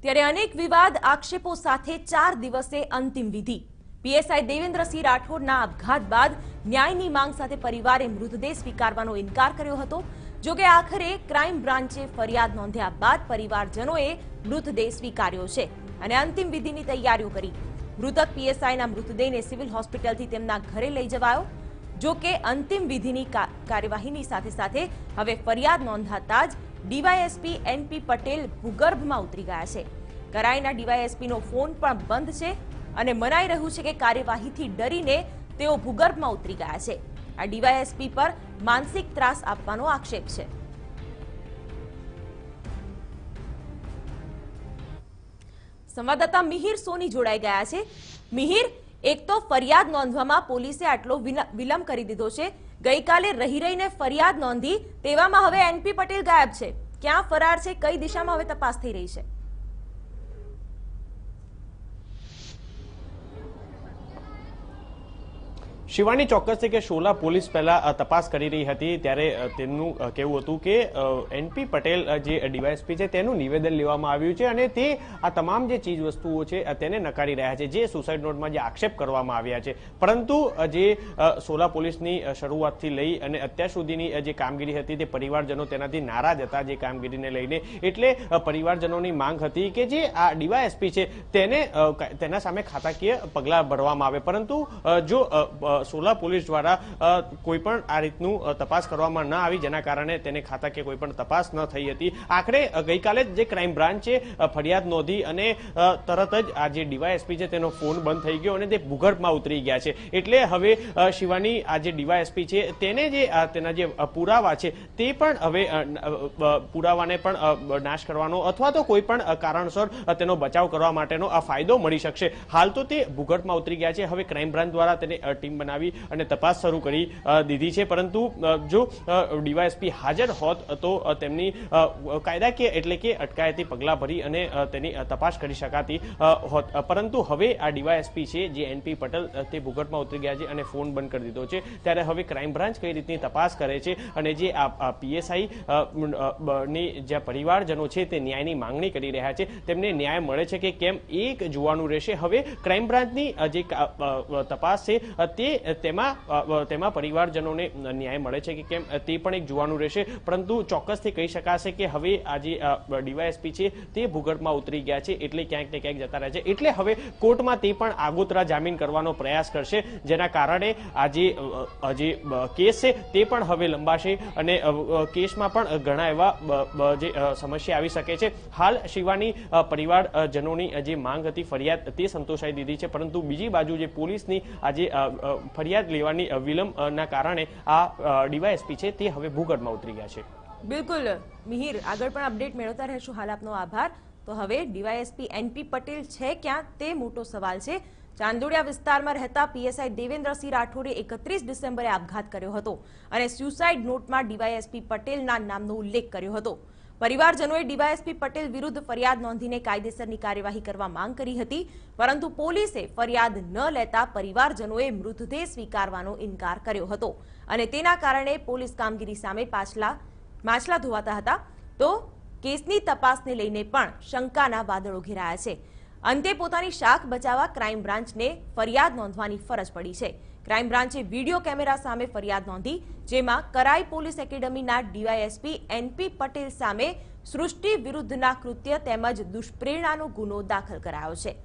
ત્યારે અનેક વિવાદ આક્ષેપો સાથે 4 દિવસે અંતિમ વિધિ। પીએસઆઈ દેવેન્દ્રસિંહ રાઠોડના આપઘાત બાદ ન્યાયની માંગ સાથે પરિવારે મૃતદેહ સ્વીકારવાનો ઇનકાર કર્યો હતો। જો કે આખરે ક્રાઇમ બ્રાન્ચે ફરિયાદ નોંધ્યા બાદ પરિવારજનોએ મૃતદેહ સ્વીકાર્યો છે અને અંતિમ વિધિની તૈયારીઓ કરી। મૃતક પીએસઆઈના મૃતદેહને સિવિલ હોસ્પિટલથી તેમના ઘરે લઈ જવાયો। જો કે અંતિમ વિધિની કાર્યવાહીની સાથે સાથે હવે ફરિયાદ નોંધાતા જ ડીવાયએસપી એનપી પટેલ ભૂગર્ભમાં ઉતરી ગયા છે। કરાઈના ડીવાયએસપીનો ફોન પણ બંધ છે અને મનાઈ રહ્યું છે કે કાર્યવાહીથી ડરીને તેઓ ભૂગર્ભમાં ઉતરી ગયા છે। આ ડીવાયએસપી પર માનસિક ત્રાસ આપવાનો આક્ષેપ છે। સંવાદદાતા મિહિર સોની જોડાઈ ગયા છે। મિહિર, એક તો ફરિયાદ નોંધવામાં પોલીસે આટલો વિલંબ કરી દીધો છે। ગઈકાલે રહી રહીને ફરિયાદ નોંધી, તેવામાં હવે એનપી પટેલ ગાયબ છે। ક્યાં ફરાર છે? કઈ દિશામાં હવે તપાસ થઈ રહી છે? શિવાની, ચોક્કસ છે કે સોલા પોલીસ પહેલા તપાસ કરી રહી હતી ત્યારે તેમનું કહેવું હતું કે એનપી પટેલ જે ડીવાયએસપી છે તેનું નિવેદન લેવામાં આવ્યું છે અને તે આ તમામ જે ચીજ વસ્તુઓ છે તેને નકારી રહ્યા છે, જે સુસાઇડ નોટમાં જે આક્ષેપ કરવામાં આવ્યા છે। પરંતુ જે સોલા પોલીસની શરૂઆતથી લઈ અને અત્યાર સુધીની જે કામગીરી હતી તે પરિવારજનો તેનાથી નારાજ હતા જે કામગીરીને લઈને। એટલે પરિવારજનોની માંગ હતી કે જે આ ડીવાયએસપી છે તેના સામે ખાતાકીય પગલાં ભરવામાં આવે, પરંતુ જો સોલા પોલીસ દ્વારા કોઈ પણ આ રીતનું તપાસ કરવામાં ન આવી, જેના કારણે તેને ખાતાકીય કોઈ પણ તપાસ ન થઈ હતી। આખરે ગઈકાલે જે ક્રાઇમ બ્રાન્ચે ફરિયાદ નોંધી અને તરત જ આ જે ડીવાયએસપી છે તેનો ફોન બંધ થઈ ગયો અને તે ભૂગર્ભમાં ઉતરી ગયા છે। એટલે હવે શિવાની, આ જે ડીવાયએસપી છે તેને જે તેના જે પુરાવા છે તે પણ હવે પુરાવાને પણ નાશ કરવાનો અથવા તો કોઈ પણ કારણસર તેનો બચાવ કરવા માટેનો આ ફાયદો મળી શકશે। હાલ તો તે ભૂગર્ભમાં ઉતરી ગયા છે। હવે ક્રાઇમ બ્રાન્ચ દ્વારા તેને ટીમ બનાવી અને તપાસ શરૂ કરી દીધી છે, પરંતુ જો ડીવાયએસપી હાજર હોત તો તેમની કાયદાકીય એટલે કે અટકાયતી પગલાં ભરી અને તેની તપાસ કરી શકાતી હોત। પરંતુ હવે આ ડીવાયએસપી છે જે એનપી પટેલ તે ભૂગર્ભમાં ઉતરી ગયા છે અને ફોન બંધ કરી દીધો છે। ત્યારે હવે ક્રાઇમ બ્રાન્ચ કઈ રીતની તપાસ કરે છે અને જે આ પીએસઆઈ ની જે પરિવારજનો છે તે ન્યાયની માંગણી કરી રહ્યા છે, તેમને ન્યાય મળે છે કે કેમ એક જોવાનું રહેશે। હવે ક્રાઇમ બ્રાન્ચની જે તપાસ છે તેમાં પરિવારજનોને ન્યાય મળે છે કે કેમ તે પણ એક જોવાનું રહેશે। પરંતુ ચોક્કસથી કહી શકાશે કે હવે આ જે ડીવાયએસપી છે તે ભૂગર્ભમાં ઉતરી ગયા છે, એટલે ક્યાંક ને ક્યાંક જતા રહે છે। એટલે હવે કોર્ટમાં તે પણ આગોતરા જામીન કરવાનો પ્રયાસ કરશે, જેના કારણે આ જે કેસ છે તે પણ હવે લંબાશે અને કેસમાં પણ ઘણા એવા જે સમસ્યા આવી શકે છે। હાલ શિવાની, પરિવારજનોની જે માંગ હતી, ફરિયાદ તે સંતોષાઈ દીધી છે, પરંતુ બીજી બાજુ જે પોલીસની આજે ફરિયાદ લેવાની વિલંબના કારણે આ ડીવાયએસપી છે તે હવે ભૂગર્ભમાં ઉતરી ગયા છે। બિલકુલ મિહિર, આગળ પણ અપડેટ મેળવતા રહેશું। હાલ આપનો આભાર। તો હવે ડીવાયએસપી એનપી પટેલ છે ક્યાં, તે મોટો સવાલ છે। ચાંદોડિયા વિસ્તારમાં રહેતા પીએસઆઈ દેવેન્દ્રસિંહ રાઠોડે 31 ડિસેમ્બરે આપઘાત કર્યો હતો અને સ્યુસાઇડ નોટમાં ડીવાયએસપી પટેલના નામનો ઉલ્લેખ કર્યો હતો। પરિવારજનોએ ડીવાયએસપી પટેલ વિરુદ્ધ ફરિયાદ નોંધીને કાયદેસરની કાર્યવાહી કરવા માંગ કરી હતી, પરંતુ પોલીસે ફરિયાદ ન લેતા પરિવારજનોએ મૃતદેહ સ્વીકારવાનો ઇનકાર કર્યો હતો અને તેના કારણે પોલીસ કામગીરી સામે માછલા ધોવાતા હતા। તો કેસની તપાસને લઈને પણ શંકાના વાદળો ઘેરાયા છે। અંતે પોતાની શાખ બચાવવા ક્રાઇમ બ્રાન્ચને ફરિયાદ નોંધવાની ફરજ પડી છે। ક્રાઇમ બ્રાન્ચે વિડીયો કેમેરા સામે ફરિયાદ નોંધી, જેમાં કરાઈ પોલીસ એકેડમીના ડીવાયએસપી એનપી પટેલ સામે સૃષ્ટિ વિરુદ્ધના કૃત્ય તેમજ દુષ્પ્રેરણાનો ગુનો દાખલ કરાયો છે।